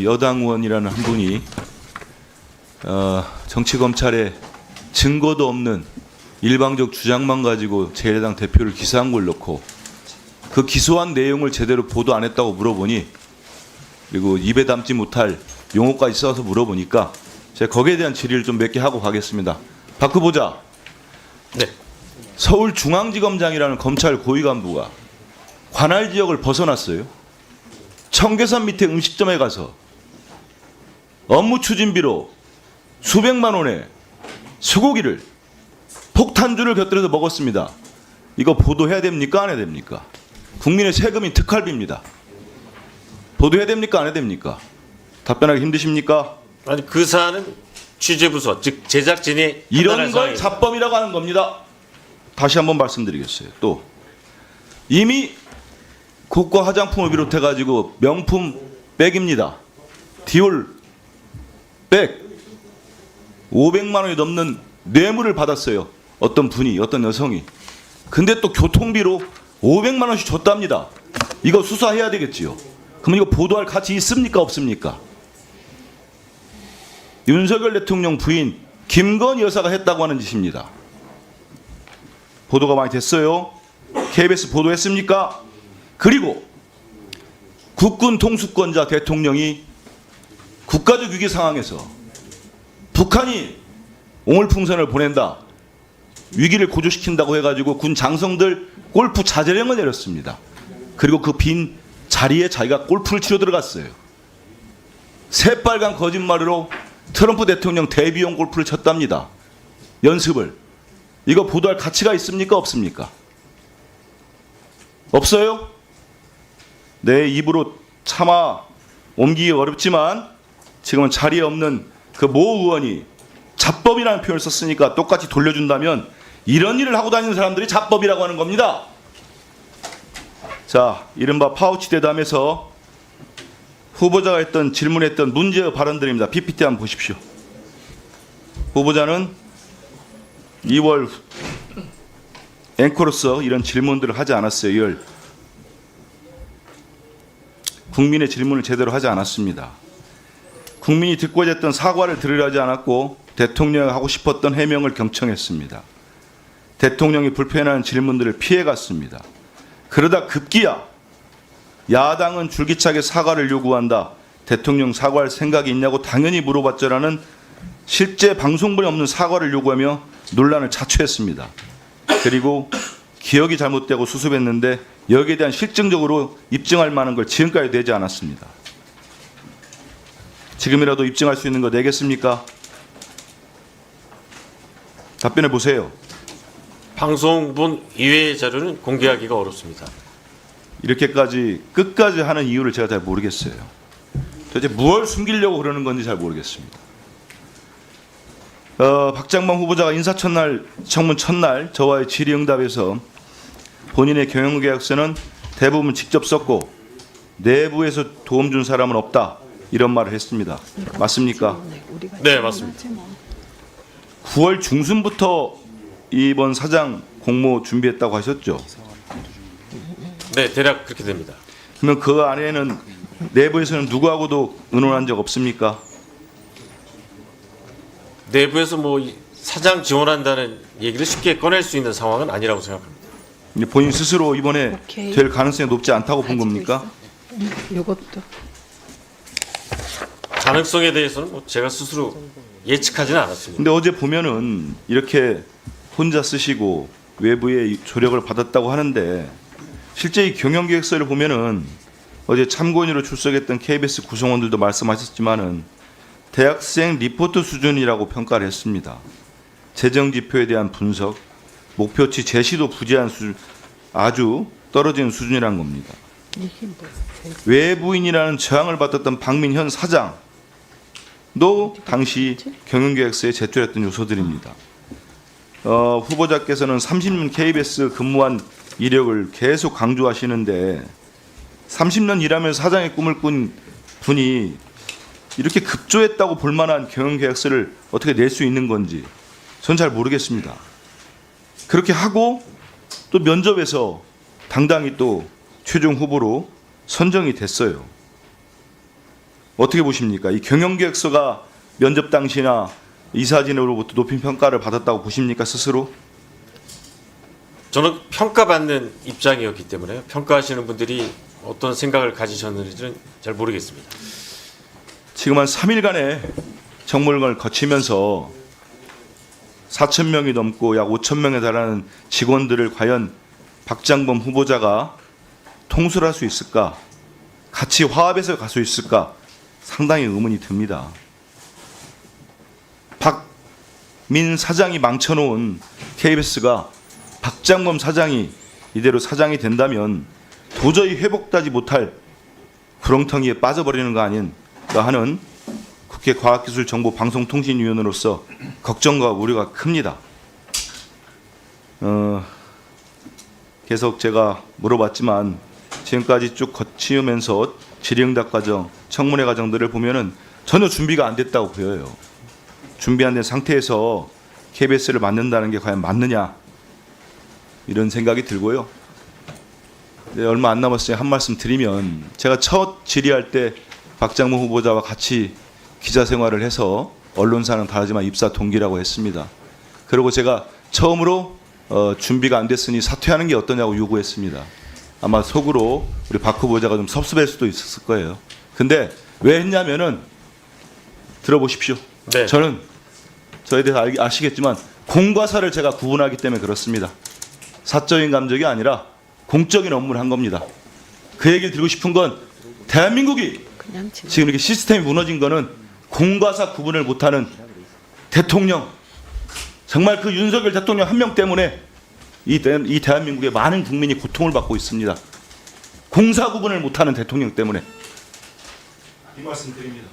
여당 의원이라는 한 분이 정치검찰에 증거도 없는 일방적 주장만 가지고 제1야당 대표를 기소한 걸 놓고 그 기소한 내용을 제대로 보도 안 했다고 물어보니, 그리고 입에 담지 못할 용어까지 써서 물어보니까 제가 거기에 대한 질의를 좀 몇 개 하고 가겠습니다. 박 후보자, 네. 서울중앙지검장이라는 검찰 고위 간부가 관할 지역을 벗어났어요. 청계산 밑에 음식점에 가서 업무 추진비로 수백만 원의 소고기를 폭탄주를 곁들여서 먹었습니다. 이거 보도해야 됩니까? 안 해야 됩니까? 국민의 세금인 특활비입니다. 보도해야 됩니까? 안 해야 됩니까? 답변하기 힘드십니까? 아니 그 사안은 취재부서 즉 제작진이 이런 판단할 걸 사항입니다. 잡범이라고 하는 겁니다. 다시 한번 말씀드리겠어요. 또 이미 고가 화장품을 비롯해 가지고 명품 백입니다. 디올 백 500만 원이 넘는 뇌물을 받았어요. 어떤 분이, 어떤 여성이. 근데 또 교통비로 500만 원씩 줬답니다. 이거 수사해야 되겠지요. 그럼 이거 보도할 가치 있습니까? 없습니까? 윤석열 대통령 부인 김건희 여사가 했다고 하는 짓입니다. 보도가 많이 됐어요. KBS 보도했습니까? 그리고 국군 통수권자 대통령이 국가적 위기 상황에서 북한이 옹월풍선을 보낸다, 위기를 고조시킨다고 해가지고 군 장성들 골프 자제령을 내렸습니다. 그리고 그 빈 자리에 자기가 골프를 치러 들어갔어요. 새빨간 거짓말으로 트럼프 대통령 데뷔용 골프를 쳤답니다. 연습을. 이거 보도할 가치가 있습니까? 없습니까? 없어요? 내 입으로 차마 옮기기 어렵지만 지금은 자리에 없는 그 모 의원이 잡범이라는 표현을 썼으니까 똑같이 돌려준다면 이런 일을 하고 다니는 사람들이 잡범이라고 하는 겁니다. 자, 이른바 파우치 대담에서 후보자가 했던 질문했던 문제의 발언들입니다. PPT 한번 보십시오. 후보자는 2월 앵커로서 이런 질문들을 하지 않았어요. 국민의 질문을 제대로 하지 않았습니다. 국민이 듣고자 했던 사과를 들으려 하지 않았고 대통령이 하고 싶었던 해명을 경청했습니다. 대통령이 불편한 질문들을 피해갔습니다. 그러다 급기야 야당은 줄기차게 사과를 요구한다. 대통령 사과할 생각이 있냐고 당연히 물어봤죠라는 실제 방송본에 없는 사과를 요구하며 논란을 자초했습니다. 그리고 기억이 잘못되고 수습했는데 여기에 대한 실증적으로 입증할 만한 걸 지금까지 내지 않았습니다. 지금이라도 입증할 수 있는 거 내겠습니까? 답변해 보세요. 방송본 이외의 자료는 공개하기가 어렵습니다. 이렇게까지 끝까지 하는 이유를 제가 잘 모르겠어요. 도대체 무엇을 숨기려고 그러는 건지 잘 모르겠습니다. 박장만 후보자가 인사청문 첫날 저와의 질의응답에서 본인의 경영계약서는 대부분 직접 썼고 내부에서 도움 준 사람은 없다, 이런 말을 했습니다. 맞습니까? 네, 맞습니다. 9월 중순부터 이번 사장 공모 준비했다고 하셨죠? 네, 대략 그렇게 됩니다. 그러면 그 안에는 내부에서는 누구하고도 의논한 적 없습니까? 내부에서 뭐 사장 지원한다는 얘기를 쉽게 꺼낼 수 있는 상황은 아니라고 생각합니다. 본인 스스로 이번에 될 가능성이 높지 않다고 본 겁니까? 이것도 가능성에 대해서는 뭐 제가 스스로 예측하지는 않았습니다. 근데 어제 보면은 이렇게 혼자 쓰시고 외부의 조력을 받았다고 하는데 실제 이 경영계획서를 보면은 어제 참고인으로 출석했던 KBS 구성원들도 말씀하셨지만은 대학생 리포트 수준이라고 평가를 했습니다. 재정 지표에 대한 분석, 목표치 제시도 부재한 수준, 아주 떨어진 수준이란 겁니다. 이게 뭐 외부인이라는 저항을 받았던 박민현 사장도 당시 경영계획서에 제출했던 요소들입니다. 후보자께서는 30년 KBS 근무한 이력을 계속 강조하시는데 30년 일하면서 사장의 꿈을 꾼 분이 이렇게 급조했다고 볼 만한 경영계획서를 어떻게 낼 수 있는 건지 전 잘 모르겠습니다. 그렇게 하고 또 면접에서 당당히 또 최종 후보로 선정이 됐어요. 어떻게 보십니까? 이 경영계획서가 면접 당시나 이사진으로부터 높은 평가를 받았다고 보십니까 스스로? 저는 평가받는 입장이었기 때문에 평가하시는 분들이 어떤 생각을 가지셨는지는 잘 모르겠습니다. 지금 한 3일간의 정물을 거치면서 4,000명이 넘고 약 5,000명에 달하는 직원들을 과연 박장범 후보자가 통솔할 수 있을까? 같이 화합해서 갈 수 있을까? 상당히 의문이 듭니다. 박민 사장이 망쳐놓은 KBS가 박장범 사장이 이대로 사장이 된다면 도저히 회복되지 못할 구렁텅이에 빠져버리는 거 아닌가 하는 국회 과학기술정보방송통신위원으로서 걱정과 우려가 큽니다. 계속 제가 물어봤지만 지금까지 쭉 거치면서 질의응답 과정, 청문회 과정들을 보면은 전혀 준비가 안 됐다고 보여요. 준비 안 된 상태에서 KBS를 만든다는 게 과연 맞느냐 이런 생각이 들고요. 네, 얼마 안 남았으니 한 말씀 드리면 제가 첫 질의할 때 박장범 후보자와 같이 기자 생활을 해서 언론사는 다르지만 입사 동기라고 했습니다. 그리고 제가 처음으로 준비가 안 됐으니 사퇴하는 게 어떠냐고 요구했습니다. 아마 속으로 우리 박 후보자가 좀 섭섭할 수도 있었을 거예요. 근데 왜 했냐면은 들어보십시오. 네. 저는 저에 대해서 아시겠지만 공과 사를 제가 구분하기 때문에 그렇습니다. 사적인 감정이 아니라 공적인 업무를 한 겁니다. 그 얘기를 드리고 싶은 건 대한민국이 그냥 지금 지금 이렇게 시스템이 무너진 거는 공과 사 구분을 못하는 대통령, 정말 그 윤석열 대통령 한 명 때문에 이 대한민국의 많은 국민이 고통을 받고 있습니다. 공사 구분을 못하는 대통령 때문에 이 말씀 드립니다.